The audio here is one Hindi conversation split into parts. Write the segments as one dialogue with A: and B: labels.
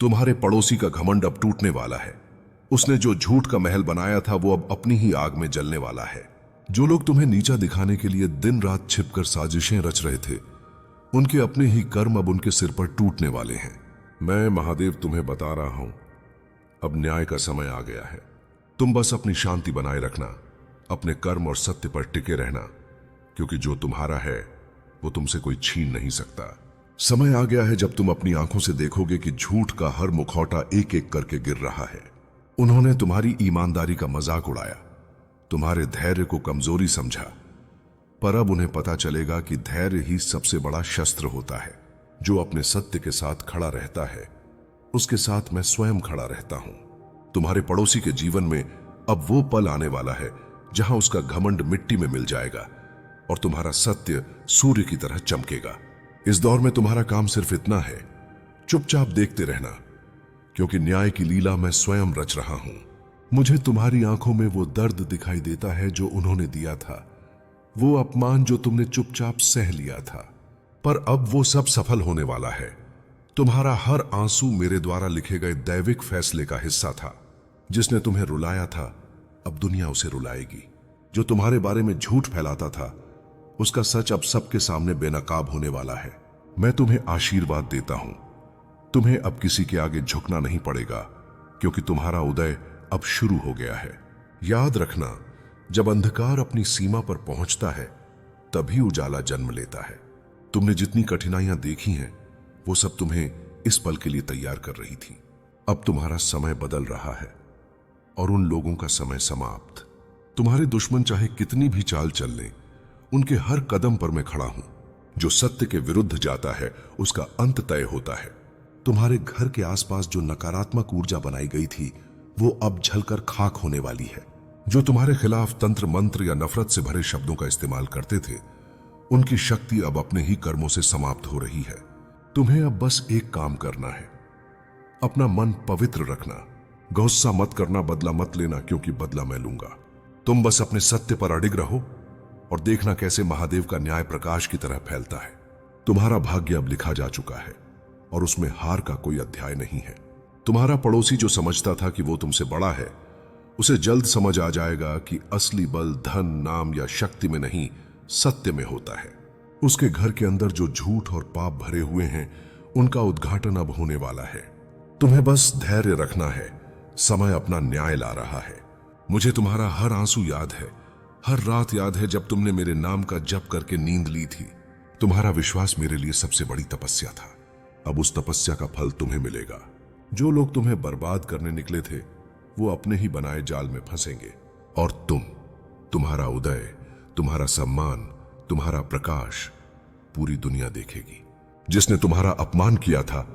A: तुम्हारे पड़ोसी का घमंड अब टूटने वाला है। उसने जो झूठ का महल बनाया था वो अब अपनी ही आग में जलने वाला है। जो लोग तुम्हें नीचा दिखाने के लिए दिन रात छिपकर साजिशें रच रहे थे, उनके अपने ही कर्म अब उनके सिर पर टूटने वाले हैं। मैं महादेव तुम्हें बता रहा हूं, अब न्याय का समय आ गया है। तुम बस अपनी शांति बनाए रखना, अपने कर्म और सत्य पर टिके रहना, क्योंकि जो तुम्हारा है वो तुमसे कोई छीन नहीं सकता। समय आ गया है जब तुम अपनी आंखों से देखोगे कि झूठ का हर मुखौटा एक एक करके गिर रहा है। उन्होंने तुम्हारी ईमानदारी का मजाक उड़ाया, तुम्हारे धैर्य को कमजोरी समझा, पर अब उन्हें पता चलेगा कि धैर्य ही सबसे बड़ा शस्त्र होता है। जो अपने सत्य के साथ खड़ा रहता है, उसके साथ मैं स्वयं खड़ा रहता हूं। तुम्हारे पड़ोसी के जीवन में अब वो पल आने वाला है जहां उसका घमंड मिट्टी में मिल जाएगा और तुम्हारा सत्य सूर्य की तरह चमकेगा। इस दौर में तुम्हारा काम सिर्फ इतना है, चुपचाप देखते रहना, क्योंकि न्याय की लीला मैं स्वयं रच रहा हूं। मुझे तुम्हारी आंखों में वो दर्द दिखाई देता है जो उन्होंने दिया था, वो अपमान जो तुमने चुपचाप सह लिया था, पर अब वो सब सफल होने वाला है। तुम्हारा हर आंसू मेरे द्वारा लिखे गए दैविक फैसले का हिस्सा था। जिसने तुम्हें रुलाया था, अब दुनिया उसे रुलाएगी। जो तुम्हारे बारे में झूठ फैलाता था, उसका सच अब सबके सामने बेनकाब होने वाला है। मैं तुम्हें आशीर्वाद देता हूं, तुम्हें अब किसी के आगे झुकना नहीं पड़ेगा, क्योंकि तुम्हारा उदय अब शुरू हो गया है। याद रखना, जब अंधकार अपनी सीमा पर पहुंचता है, तभी उजाला जन्म लेता है। तुमने जितनी कठिनाइयां देखी हैं, वो सब तुम्हें इस पल के लिए तैयार कर रही थी। अब तुम्हारा समय बदल रहा है और उन लोगों का समय समाप्त। तुम्हारे दुश्मन चाहे कितनी भी चाल चल लें, उनके हर कदम पर मैं खड़ा हूं। जो सत्य के विरुद्ध जाता है, उसका अंत तय होता है। तुम्हारे घर के आसपास जो नकारात्मक ऊर्जा बनाई गई थी, वो अब जलकर खाक होने वाली है। जो तुम्हारे खिलाफ तंत्र मंत्र या नफरत से भरे शब्दों का इस्तेमाल करते थे, उनकी शक्ति अब अपने ही कर्मों से समाप्त हो रही है। तुम्हें अब बस एक काम करना है, अपना मन पवित्र रखना। गुस्सा मत करना, बदला मत लेना, क्योंकि बदला मैं लूंगा। तुम बस अपने सत्य पर अडिग रहो और देखना कैसे महादेव का न्याय प्रकाश की तरह फैलता है। तुम्हारा भाग्य अब लिखा जा चुका है और उसमें हार का कोई अध्याय नहीं है। तुम्हारा पड़ोसी जो समझता था कि वो तुमसे बड़ा है, उसे जल्द समझ आ जाएगा कि असली बल धन, नाम या शक्ति में नहीं, सत्य में होता है। उसके घर के अंदर जो झूठ और पाप भरे हुए हैं, उनका उद्घाटन अब होने वाला है। तुम्हें बस धैर्य रखना है, समय अपना न्याय ला रहा है। मुझे तुम्हारा हर आंसू याद है, हर रात याद है जब तुमने मेरे नाम का जप करके नींद ली थी। तुम्हारा विश्वास मेरे लिए सबसे बड़ी तपस्या था। अब उस तपस्या का फल तुम्हें मिलेगा। जो लोग तुम्हें बर्बाद करने निकले थे, वो अपने ही बनाए जाल में फंसेंगे, और तुम्हारा उदय, तुम्हारा सम्मान, तुम्हारा प्रकाश पूरी दुनिया देखेगी। जिसने तुम्हारा अपमान किया था,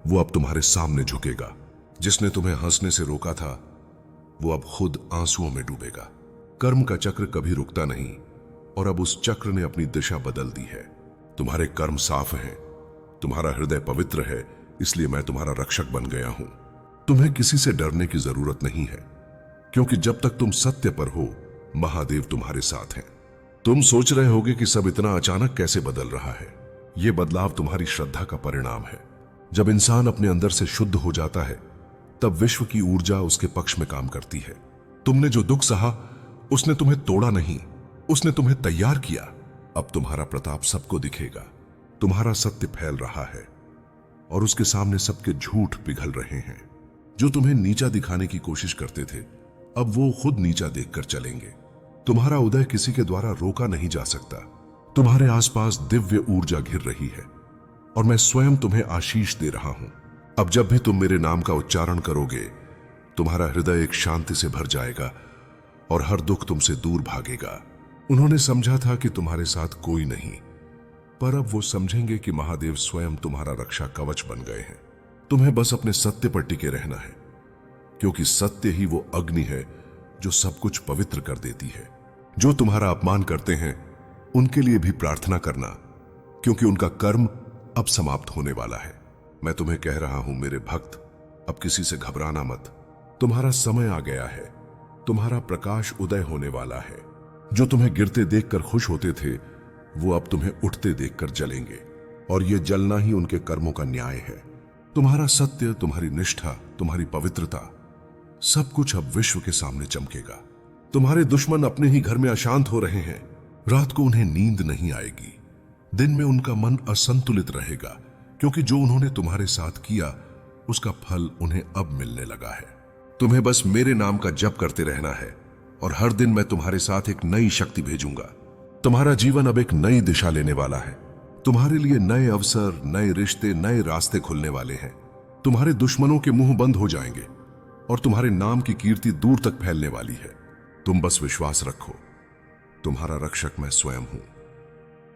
A: वो अब तुम्हारे सामने झुकेगा। जिसने तुम्हें हंसने से रोका था, वो अब खुद आंसुओं में डूबेगा। कर्म का चक्र कभी रुकता नहीं, और अब उस चक्र ने अपनी दिशा बदल दी है। तुम्हारे कर्म साफ हैं, तुम्हारा हृदय पवित्र है, इसलिए मैं तुम्हारा रक्षक बन गया हूं। तुम्हें किसी से डरने की जरूरत नहीं है, क्योंकि जब तक तुम सत्य पर हो, महादेव तुम्हारे साथ हैं। तुम सोच रहे होगे कि सब इतना अचानक कैसे बदल रहा है। यह बदलाव तुम्हारी श्रद्धा का परिणाम है। जब इंसान अपने अंदर से शुद्ध हो जाता है, तब विश्व की ऊर्जा उसके पक्ष में काम करती है। तुमने जो दुख सहा, उसने तुम्हें तोड़ा नहीं, उसने तुम्हें तैयार किया। अब तुम्हारा प्रताप सबको दिखेगा। तुम्हारा सत्य फैल रहा है और उसके सामने सबके झूठ पिघल रहे हैं। जो तुम्हें नीचा दिखाने की कोशिश करते थे, अब वो खुद नीचा देखकर चलेंगे। तुम्हारा उदय किसी के द्वारा रोका नहीं जा सकता। तुम्हारे आसपास दिव्य ऊर्जा घिर रही है और मैं स्वयं तुम्हें आशीष दे रहा हूं। अब जब भी तुम मेरे नाम का उच्चारण करोगे, तुम्हारा हृदय एक शांति से भर जाएगा और हर दुख तुमसे दूर भागेगा। उन्होंने समझा था कि तुम्हारे साथ कोई नहीं, पर अब वो समझेंगे कि महादेव स्वयं तुम्हारा रक्षा कवच बन गए हैं। तुम्हें बस अपने सत्य पर टिके रहना है, क्योंकि सत्य ही वो अग्नि है जो सब कुछ पवित्र कर देती है। जो तुम्हारा अपमान करते हैं, उनके लिए भी प्रार्थना करना, क्योंकि उनका कर्म अब समाप्त होने वाला है। मैं तुम्हें कह रहा हूं मेरे भक्त, अब किसी से घबराना मत। तुम्हारा समय आ गया है, तुम्हारा प्रकाश उदय होने वाला है। जो तुम्हें गिरते देखकर खुश होते थे, वो अब तुम्हें उठते देखकर जलेंगे, और ये जलना ही उनके कर्मों का न्याय है। तुम्हारा सत्य, तुम्हारी निष्ठा, तुम्हारी पवित्रता, सब कुछ अब विश्व के सामने चमकेगा। तुम्हारे दुश्मन अपने ही घर में अशांत हो रहे हैं। रात को उन्हें नींद नहीं आएगी। दिन में उनका मन असंतुलित रहेगा, क्योंकि जो उन्होंने तुम्हारे साथ किया उसका फल उन्हें अब मिलने लगा है। तुम्हें बस मेरे नाम का जप करते रहना है और हर दिन मैं तुम्हारे साथ एक नई शक्ति भेजूंगा। तुम्हारा जीवन अब एक नई दिशा लेने वाला है। तुम्हारे लिए नए अवसर, नए रिश्ते, नए रास्ते खुलने वाले हैं। तुम्हारे दुश्मनों के मुंह बंद हो जाएंगे और तुम्हारे नाम की कीर्ति दूर तक फैलने वाली है। तुम बस विश्वास रखो, तुम्हारा रक्षक मैं स्वयं हूं।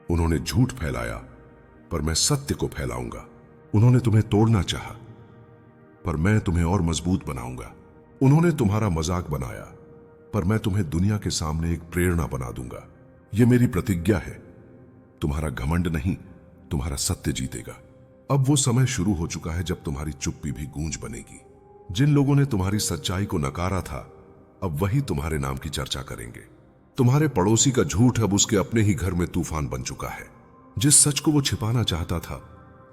A: उन्होंने झूठ फैलाया, पर मैं सत्य को फैलाऊंगा। उन्होंने तुम्हें तोड़ना चाहा, पर मैं तुम्हें और मजबूत बनाऊंगा। उन्होंने तुम्हारा मजाक बनाया, पर मैं तुम्हें दुनिया के सामने एक प्रेरणा बना दूंगा। यह मेरी प्रतिज्ञा है। तुम्हारा घमंड नहीं, तुम्हारा सत्य जीतेगा। अब वो समय शुरू हो चुका है जब तुम्हारी चुप्पी भी गूंज बनेगी। जिन लोगों ने तुम्हारी सच्चाई को नकारा था, अब वही तुम्हारे नाम की चर्चा करेंगे। तुम्हारे पड़ोसी का झूठ अब उसके अपने ही घर में तूफान बन चुका है। जिस सच को वो छिपाना चाहता था,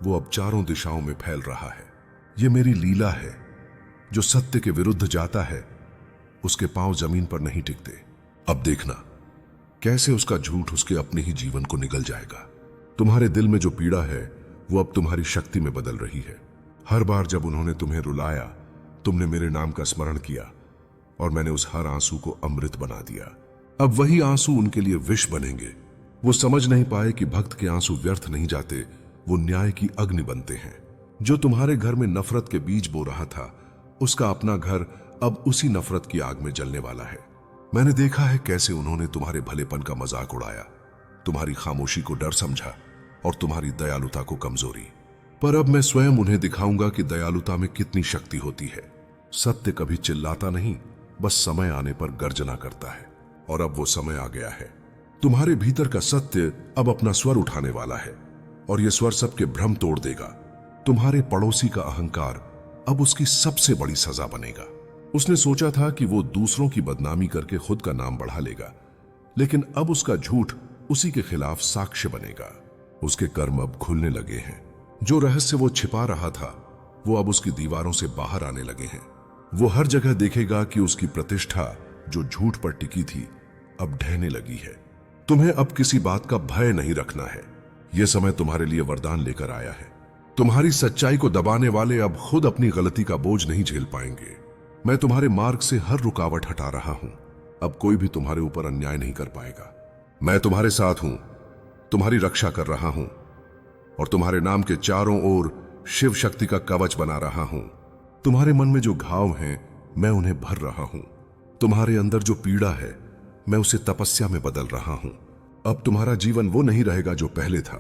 A: वो अब चारों दिशाओं में फैल रहा है। ये मेरी लीला है। जो सत्य के विरुद्ध जाता है, उसके पांव जमीन पर नहीं टिकते। अब देखना कैसे उसका झूठ उसके अपने ही जीवन को निगल जाएगा। तुम्हारे दिल में जो पीड़ा है, वो अब तुम्हारी शक्ति में बदल रही है। हर बार जब उन्होंने तुम्हें रुलाया, तुमने मेरे नाम का स्मरण किया और मैंने उस हर आंसू को अमृत बना दिया। अब वही आंसू उनके लिए विष बनेंगे। वो समझ नहीं पाए कि भक्त के आंसू व्यर्थ नहीं जाते, वो न्याय की अग्नि बनते हैं। जो तुम्हारे घर में नफरत के बीज बो रहा था, उसका अपना घर अब उसी नफरत की आग में जलने वाला है। मैंने देखा है कैसे उन्होंने तुम्हारे भलेपन का मजाक उड़ाया, तुम्हारी खामोशी को डर समझा और तुम्हारी दयालुता को कमजोरी। पर अब मैं स्वयं उन्हें दिखाऊंगा कि दयालुता में कितनी शक्ति होती है। सत्य कभी चिल्लाता नहीं, बस समय आने पर गर्जना करता है। और अब वो समय आ गया है। तुम्हारे भीतर का सत्य अब अपना स्वर उठाने वाला है और यह स्वर सबके भ्रम तोड़ देगा। तुम्हारे पड़ोसी का अहंकार अब उसकी सबसे बड़ी सजा बनेगा। उसने सोचा था कि वो दूसरों की बदनामी करके खुद का नाम बढ़ा लेगा, लेकिन अब उसका झूठ उसी के खिलाफ साक्ष्य बनेगा। उसके कर्म अब खुलने लगे हैं। जो रहस्य वो छिपा रहा था, वो अब उसकी दीवारों से बाहर आने लगे हैं। वो हर जगह देखेगा कि उसकी प्रतिष्ठा जो झूठ पर टिकी थी, अब ढहने लगी है। तुम्हें अब किसी बात का भय नहीं रखना है। यह समय तुम्हारे लिए वरदान लेकर आया है। तुम्हारी सच्चाई को दबाने वाले अब खुद अपनी गलती का बोझ नहीं झेल पाएंगे। मैं तुम्हारे मार्ग से हर रुकावट हटा रहा हूं। अब कोई भी तुम्हारे ऊपर अन्याय नहीं कर पाएगा। मैं तुम्हारे साथ हूं, तुम्हारी रक्षा कर रहा हूं और तुम्हारे नाम के चारों ओर शिव शक्ति का कवच बना रहा हूं। तुम्हारे मन में जो घाव हैं, मैं उन्हें भर रहा हूं। तुम्हारे अंदर जो पीड़ा है, मैं उसे तपस्या में बदल रहा हूं। अब तुम्हारा जीवन वो नहीं रहेगा जो पहले था।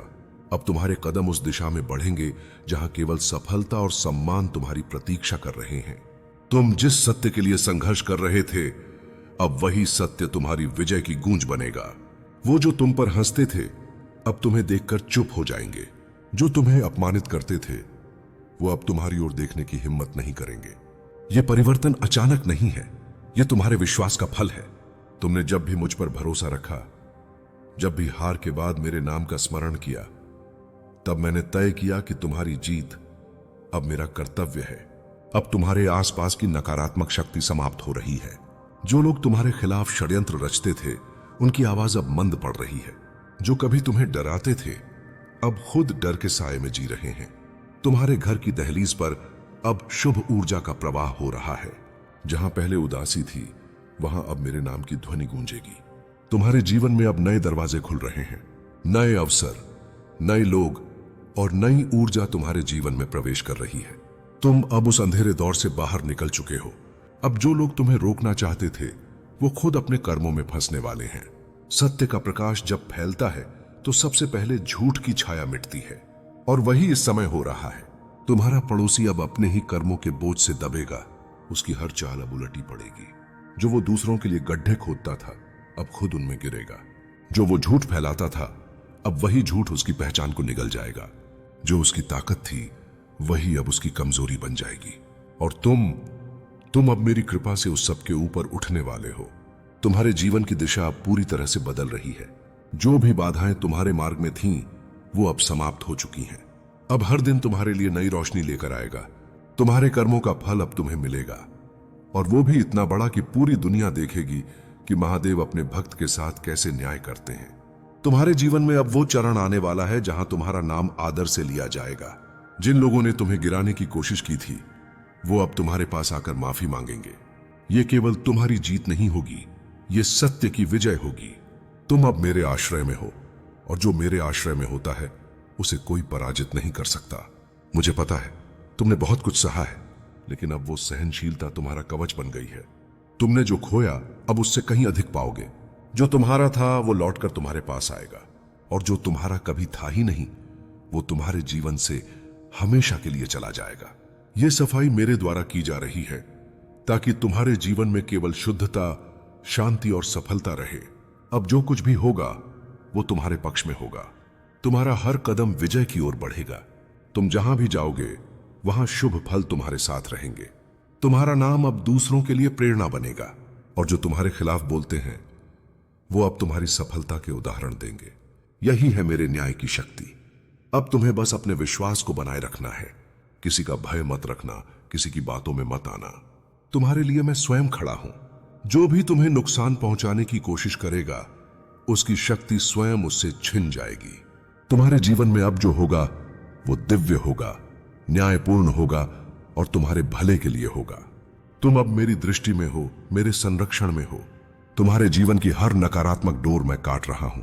A: अब तुम्हारे कदम उस दिशा में बढ़ेंगे जहां केवल सफलता और सम्मान तुम्हारी प्रतीक्षा कर रहे हैं। तुम जिस सत्य के लिए संघर्ष कर रहे थे, अब वही सत्य तुम्हारी विजय की गूंज बनेगा। वो जो तुम पर हंसते थे, अब तुम्हें देखकर चुप हो जाएंगे। जो तुम्हें अपमानित करते थे, वो अब तुम्हारी ओर देखने की हिम्मत नहीं करेंगे। यह परिवर्तन अचानक नहीं है, यह तुम्हारे विश्वास का फल है। तुमने जब भी मुझ पर भरोसा रखा, जब भी हार के बाद मेरे नाम का स्मरण किया, तब मैंने तय किया कि तुम्हारी जीत अब मेरा कर्तव्य है। अब तुम्हारे आसपास की नकारात्मक शक्ति समाप्त हो रही है। जो लोग तुम्हारे खिलाफ षड्यंत्र रचते थे, उनकी आवाज अब मंद पड़ रही है। जो कभी तुम्हें डराते थे, अब खुद डर के साए में जी रहे हैं। तुम्हारे घर की दहलीज पर अब शुभ ऊर्जा का प्रवाह हो रहा है। जहां पहले उदासी थी, वहां अब मेरे नाम की ध्वनि गूंजेगी। तुम्हारे जीवन में अब नए दरवाजे खुल रहे हैं। नए अवसर, नए लोग और नई ऊर्जा तुम्हारे जीवन में प्रवेश कर रही है। तुम अब उस अंधेरे दौर से बाहर निकल चुके हो। अब जो लोग तुम्हें रोकना चाहते थे, वो खुद अपने कर्मों में फंसने वाले हैं। सत्य का प्रकाश जब फैलता है, तो सबसे पहले झूठ की छाया मिटती है, और वही इस समय हो रहा है। तुम्हारा पड़ोसी अब अपने ही कर्मों के बोझ से दबेगा। उसकी हर चाल अब उलटी पड़ेगी। जो वो दूसरों के लिए गड्ढे खोदता था, अब खुद उनमें गिरेगा। जो वो झूठ फैलाता था, अब वही झूठ उसकी पहचान को निगल जाएगा। जो उसकी ताकत थी, वही अब उसकी कमजोरी बन जाएगी। और तुम अब मेरी कृपा से उस सबके ऊपर उठने वाले हो। तुम्हारे जीवन की दिशा अब पूरी तरह से बदल रही है। जो भी बाधाएं तुम्हारे मार्ग में थीं, वो अब समाप्त हो चुकी हैं। अब हर दिन तुम्हारे लिए नई रोशनी लेकर आएगा। तुम्हारे कर्मों का फल अब तुम्हें मिलेगा, और वो भी इतना बड़ा कि पूरी दुनिया देखेगी कि महादेव अपने भक्त के साथ कैसे न्याय करते हैं। तुम्हारे जीवन में अब वो चरण आने वाला है जहां तुम्हारा नाम आदर से लिया जाएगा। जिन लोगों ने तुम्हें गिराने की कोशिश की थी, वो अब तुम्हारे पास आकर माफी मांगेंगे। ये केवल तुम्हारी जीत नहीं होगी, ये सत्य की विजय होगी। तुम अब मेरे आश्रय में हो, और जो मेरे आश्रय में होता है उसे कोई पराजित नहीं कर सकता। मुझे पता है तुमने बहुत कुछ सहा है, लेकिन अब वो सहनशीलता तुम्हारा कवच बन गई है। तुमने जो खोया अब उससे कहीं अधिक पाओगे। जो तुम्हारा था वो लौटकर तुम्हारे पास आएगा, और जो तुम्हारा कभी था ही नहीं वो तुम्हारे जीवन से हमेशा के लिए चला जाएगा। ये सफाई मेरे द्वारा की जा रही है ताकि तुम्हारे जीवन में केवल शुद्धता, शांति और सफलता रहे। अब जो कुछ भी होगा वो तुम्हारे पक्ष में होगा। तुम्हारा हर कदम विजय की ओर बढ़ेगा। तुम जहां भी जाओगे वहां शुभ फल तुम्हारे साथ रहेंगे। तुम्हारा नाम अब दूसरों के लिए प्रेरणा बनेगा, और जो तुम्हारे खिलाफ बोलते हैं वो अब तुम्हारी सफलता के उदाहरण देंगे। यही है मेरे न्याय की शक्ति। अब तुम्हें बस अपने विश्वास को बनाए रखना है। किसी का भय मत रखना, किसी की बातों में मत आना। तुम्हारे लिए मैं स्वयं खड़ा हूं। जो भी तुम्हें नुकसान पहुंचाने की कोशिश करेगा उसकी शक्ति स्वयं उससे छिन जाएगी। तुम्हारे जीवन में अब जो होगा वो दिव्य होगा, न्यायपूर्ण होगा और तुम्हारे भले के लिए होगा। तुम अब मेरी दृष्टि में हो, मेरे संरक्षण में हो। तुम्हारे जीवन की हर नकारात्मक डोर मैं काट रहा हूं।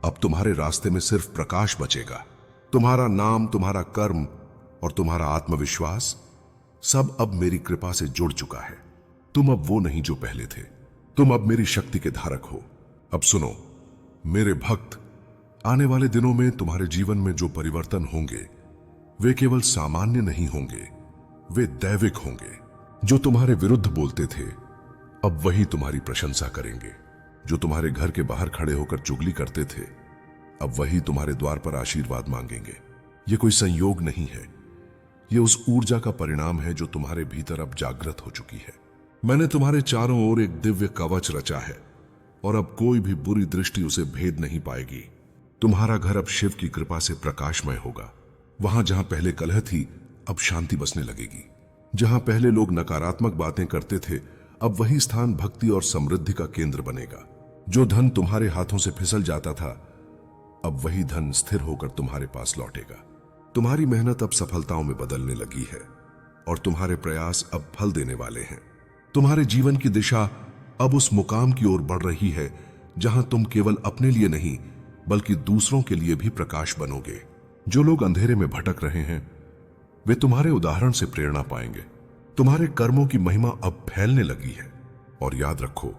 A: अब तुम्हारे रास्ते में सिर्फ प्रकाश बचेगा। तुम्हारा नाम, तुम्हारा कर्म और तुम्हारा आत्मविश्वास सब अब मेरी कृपा से जुड़ चुका है। तुम अब वो नहीं जो पहले थे। तुम अब मेरी शक्ति के धारक हो। अब सुनो मेरे भक्त, आने वाले दिनों में तुम्हारे जीवन में जो परिवर्तन होंगे वे केवल सामान्य नहीं होंगे, वे दैविक होंगे। जो तुम्हारे विरुद्ध बोलते थे अब वही तुम्हारी प्रशंसा करेंगे। जो तुम्हारे घर के बाहर खड़े होकर चुगली करते थे अब वही तुम्हारे द्वार पर आशीर्वाद मांगेंगे। ये कोई संयोग नहीं है, ये उस ऊर्जा का परिणाम है जो तुम्हारे भीतर अब जागृत हो चुकी है। मैंने तुम्हारे चारों ओर एक दिव्य कवच रचा है, और अब कोई भी बुरी दृष्टि उसे भेद नहीं पाएगी। तुम्हारा घर अब शिव की कृपा से प्रकाशमय होगा। वहां जहां पहले कलह थी अब शांति बसने लगेगी। जहां पहले लोग नकारात्मक बातें करते थे अब वही स्थान भक्ति और समृद्धि का केंद्र बनेगा। जो धन तुम्हारे हाथों से फिसल जाता था अब वही धन स्थिर होकर तुम्हारे पास लौटेगा। तुम्हारी मेहनत अब सफलताओं में बदलने लगी है, और तुम्हारे प्रयास अब फल देने वाले हैं। तुम्हारे जीवन की दिशा अब उस मुकाम की ओर बढ़ रही है जहां तुम केवल अपने लिए नहीं बल्कि दूसरों के लिए भी प्रकाश बनोगे। जो लोग अंधेरे में भटक रहे हैं वे तुम्हारे उदाहरण से प्रेरणा पाएंगे। तुम्हारे कर्मों की महिमा अब फैलने लगी है, और याद रखो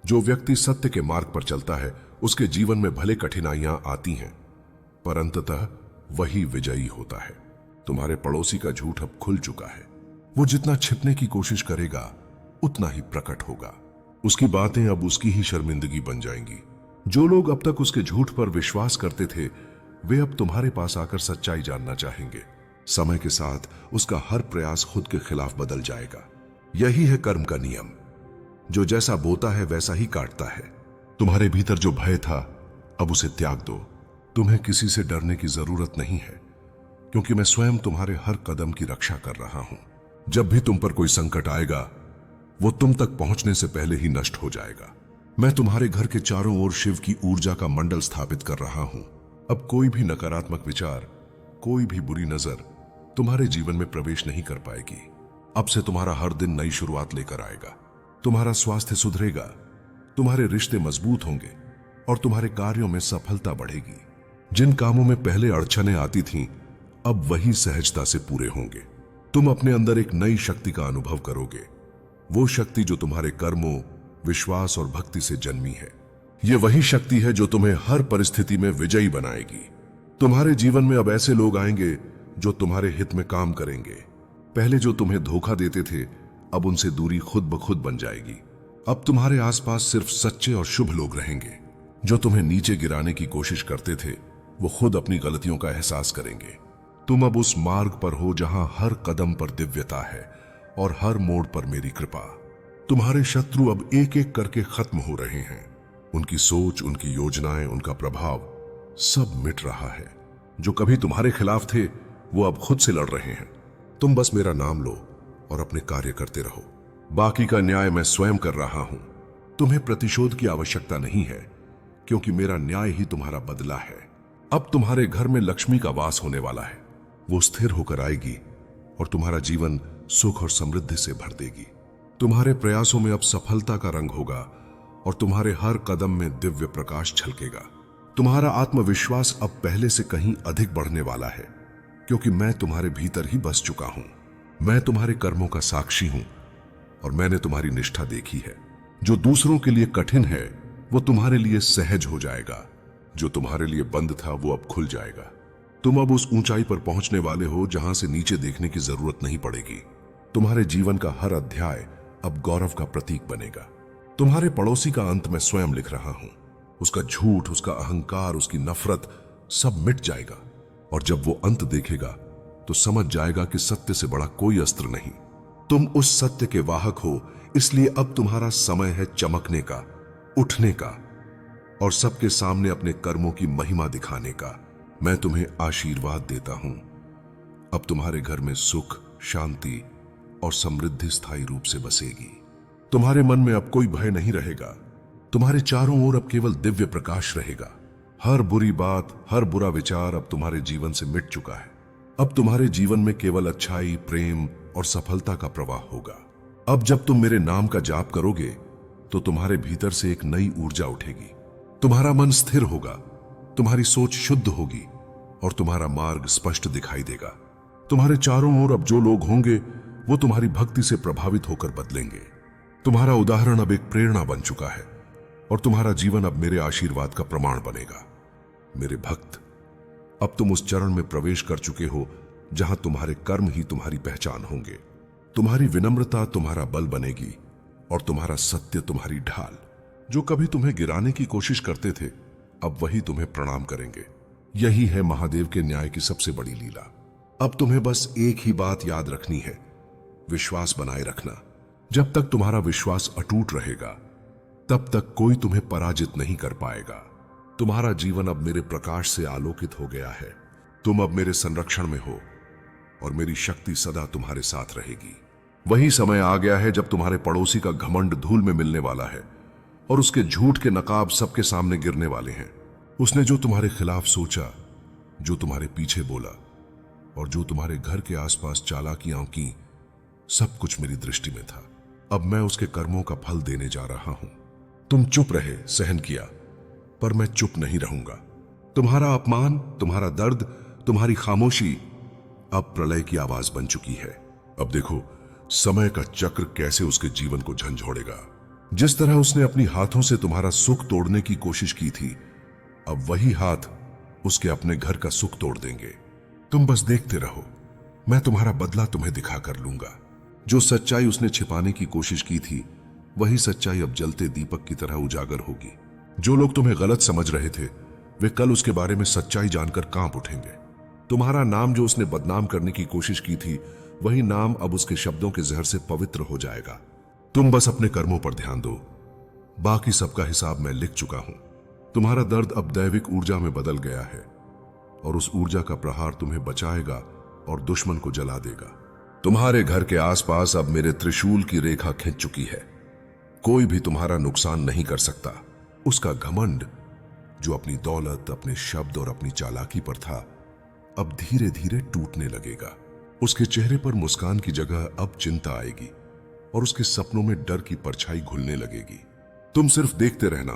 A: जो व्यक्ति सत्य के मार्ग पर चलता है उसके जीवन में भले कठिनाइयां आती हैं, पर अंततः वही विजयी होता है। तुम्हारे पड़ोसी का झूठ अब खुल चुका है। वो जितना छिपने की कोशिश करेगा उतना ही प्रकट होगा। उसकी बातें अब उसकी ही शर्मिंदगी बन जाएंगी। जो लोग अब तक उसके झूठ पर विश्वास करते थे वे अब तुम्हारे पास आकर सच्चाई जानना चाहेंगे। समय के साथ उसका हर प्रयास खुद के खिलाफ बदल जाएगा। यही है कर्म का नियम। जो जैसा बोता है वैसा ही काटता है। तुम्हारे भीतर जो भय था अब उसे त्याग दो। तुम्हें किसी से डरने की जरूरत नहीं है, क्योंकि मैं स्वयं तुम्हारे हर कदम की रक्षा कर रहा हूं। जब भी तुम पर कोई संकट आएगा वो तुम तक पहुंचने से पहले ही नष्ट हो जाएगा। मैं तुम्हारे घर के चारों ओर शिव की ऊर्जा का मंडल स्थापित कर रहा हूं। अब कोई भी नकारात्मक विचार, कोई भी बुरी नजर तुम्हारे जीवन में प्रवेश नहीं कर पाएगी। अब से तुम्हारा हर दिन नई शुरुआत लेकर आएगा। तुम्हारा स्वास्थ्य सुधरेगा, तुम्हारे रिश्ते मजबूत होंगे और तुम्हारे कार्यों में सफलता बढ़ेगी। जिन कामों में पहले अड़चनें आती थीं अब वही सहजता से पूरे होंगे। तुम अपने अंदर एक नई शक्ति का अनुभव करोगे, वो शक्ति जो तुम्हारे कर्मों, विश्वास और भक्ति से जन्मी है। ये वही शक्ति है जो तुम्हें हर परिस्थिति में विजयी बनाएगी। तुम्हारे जीवन में अब ऐसे लोग आएंगे जो तुम्हारे हित में काम करेंगे। पहले जो तुम्हें धोखा देते थे अब उनसे दूरी खुद ब खुद बन जाएगी। अब तुम्हारे आसपास सिर्फ सच्चे और शुभ लोग रहेंगे। जो तुम्हें नीचे गिराने की कोशिश करते थे वो खुद अपनी गलतियों का एहसास करेंगे। तुम अब उस मार्ग पर हो जहां हर कदम पर दिव्यता है और हर मोड़ पर मेरी कृपा। तुम्हारे शत्रु अब एक एक करके खत्म हो रहे हैं। उनकी सोच, उनकी योजनाएं, उनका प्रभाव सब मिट रहा है। जो कभी तुम्हारे खिलाफ थे वो अब खुद से लड़ रहे हैं। तुम बस मेरा नाम लो और अपने कार्य करते रहो। बाकी का न्याय मैं स्वयं कर रहा हूं। तुम्हें प्रतिशोध की आवश्यकता नहीं है, क्योंकि मेरा न्याय ही तुम्हारा बदला है। अब तुम्हारे घर में लक्ष्मी का वास होने वाला है। वो स्थिर होकर आएगी और तुम्हारा जीवन सुख और समृद्धि से भर देगी। तुम्हारे प्रयासों में अब सफलता का रंग होगा और तुम्हारे हर कदम में दिव्य प्रकाश झलकेगा। तुम्हारा आत्मविश्वास अब पहले से कहीं अधिक बढ़ने वाला है, क्योंकि मैं तुम्हारे भीतर ही बस चुका हूं। मैं तुम्हारे कर्मों का साक्षी हूं और मैंने तुम्हारी निष्ठा देखी है। जो दूसरों के लिए कठिन है वो तुम्हारे लिए सहज हो जाएगा। जो तुम्हारे लिए बंद था वो अब खुल जाएगा। तुम अब उस ऊंचाई पर पहुंचने वाले हो जहां से नीचे देखने की जरूरत नहीं पड़ेगी। तुम्हारे जीवन का हर अध्याय अब गौरव का प्रतीक बनेगा। तुम्हारे पड़ोसी का अंत मैं स्वयं लिख रहा हूं। उसका झूठ, उसका अहंकार, उसकी नफरत सब मिट जाएगा। और जब वो अंत देखेगा तो समझ जाएगा कि सत्य से बड़ा कोई अस्त्र नहीं। तुम उस सत्य के वाहक हो, इसलिए अब तुम्हारा समय है चमकने का, उठने का और सबके सामने अपने कर्मों की महिमा दिखाने का। मैं तुम्हें आशीर्वाद देता हूं। अब तुम्हारे घर में सुख, शांति और समृद्धि स्थायी रूप से बसेगी। तुम्हारे मन में अब कोई भय नहीं रहेगा। तुम्हारे चारों ओर अब केवल दिव्य प्रकाश रहेगा। हर बुरी बात, हर बुरा विचार अब तुम्हारे जीवन से मिट चुका है। अब तुम्हारे जीवन में केवल अच्छाई, प्रेम और सफलता का प्रवाह होगा। अब जब तुम मेरे नाम का जाप करोगे तो तुम्हारे भीतर से एक नई ऊर्जा उठेगी। तुम्हारा मन स्थिर होगा, तुम्हारी सोच शुद्ध होगी और तुम्हारा मार्ग स्पष्ट दिखाई देगा। तुम्हारे चारों ओर अब जो लोग होंगे वो तुम्हारी भक्ति से प्रभावित होकर बदलेंगे। तुम्हारा उदाहरण अब एक प्रेरणा बन चुका है और तुम्हारा जीवन अब मेरे आशीर्वाद का प्रमाण बनेगा। मेरे भक्त, अब तुम उस चरण में प्रवेश कर चुके हो जहां तुम्हारे कर्म ही तुम्हारी पहचान होंगे। तुम्हारी विनम्रता तुम्हारा बल बनेगी और तुम्हारा सत्य तुम्हारी ढाल। जो कभी तुम्हें गिराने की कोशिश करते थे अब वही तुम्हें प्रणाम करेंगे। यही है महादेव के न्याय की सबसे बड़ी लीला। अब तुम्हें बस एक ही बात याद रखनी है, विश्वास बनाए रखना। जब तक तुम्हारा विश्वास अटूट रहेगा तब तक कोई तुम्हें पराजित नहीं कर पाएगा। तुम्हारा जीवन अब मेरे प्रकाश से आलोकित हो गया है। तुम अब मेरे संरक्षण में हो और मेरी शक्ति सदा तुम्हारे साथ रहेगी। वही समय आ गया है जब तुम्हारे पड़ोसी का घमंड धूल में मिलने वाला है और उसके झूठ के नकाब सबके सामने गिरने वाले हैं। उसने जो तुम्हारे खिलाफ सोचा, जो तुम्हारे पीछे बोला और जो तुम्हारे घर के आसपास चालाकियां की, सब कुछ मेरी दृष्टि में था। अब मैं उसके कर्मों का फल देने जा रहा हूं। तुम चुप रहे, सहन किया, पर मैं चुप नहीं रहूंगा। तुम्हारा अपमान, तुम्हारा दर्द, तुम्हारी खामोशी अब प्रलय की आवाज बन चुकी है। अब देखो समय का चक्र कैसे उसके जीवन को झंझोड़ेगा। जिस तरह उसने अपनी हाथों से तुम्हारा सुख तोड़ने की कोशिश की थी, अब वही हाथ उसके अपने घर का सुख तोड़ देंगे। तुम बस देखते रहो, मैं तुम्हारा बदला तुम्हें दिखा कर लूंगा। जो सच्चाई उसने छिपाने की कोशिश की थी वही सच्चाई अब जलते दीपक की तरह उजागर होगी। जो लोग तुम्हें गलत समझ रहे थे वे कल उसके बारे में सच्चाई जानकर कांप उठेंगे। तुम्हारा नाम जो उसने बदनाम करने की कोशिश की थी वही नाम अब उसके शब्दों के जहर से पवित्र हो जाएगा। तुम बस अपने कर्मों पर ध्यान दो, बाकी सबका हिसाब मैं लिख चुका हूं। तुम्हारा दर्द अब दैविक ऊर्जा में बदल गया है और उस ऊर्जा का प्रहार तुम्हें बचाएगा और दुश्मन को जला देगा। तुम्हारे घर के आसपास अब मेरे त्रिशूल की रेखा खिंच चुकी है। कोई भी तुम्हारा नुकसान नहीं कर सकता। उसका घमंड जो अपनी दौलत, अपने शब्द और अपनी चालाकी पर था, अब धीरे धीरे टूटने लगेगा। उसके चेहरे पर मुस्कान की जगह अब चिंता आएगी और उसके सपनों में डर की परछाई घुलने लगेगी। तुम सिर्फ देखते रहना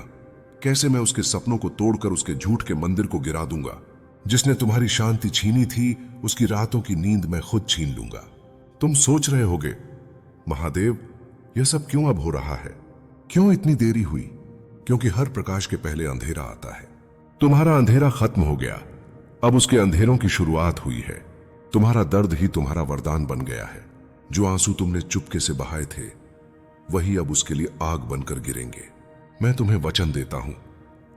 A: कैसे मैं उसके सपनों को तोड़कर उसके झूठ के मंदिर को गिरा दूंगा। जिसने तुम्हारी शांति छीनी थी उसकी रातों की नींद मैं खुद छीन लूंगा। तुम सोच रहे होगे, महादेव यह सब क्यों अब हो रहा है, क्यों इतनी देरी हुई? क्योंकि हर प्रकाश के पहले अंधेरा आता है। तुम्हारा अंधेरा खत्म हो गया, अब उसके अंधेरों की शुरुआत हुई है। तुम्हारा दर्द ही तुम्हारा वरदान बन गया है। जो आंसू तुमने चुपके से बहाए थे वही अब उसके लिए आग बनकर गिरेंगे। मैं तुम्हें वचन देता हूं,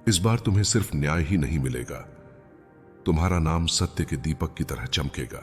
A: इस बार तुम्हें सिर्फ न्याय ही नहीं मिलेगा, तुम्हारा नाम सत्य के दीपक की तरह चमकेगा।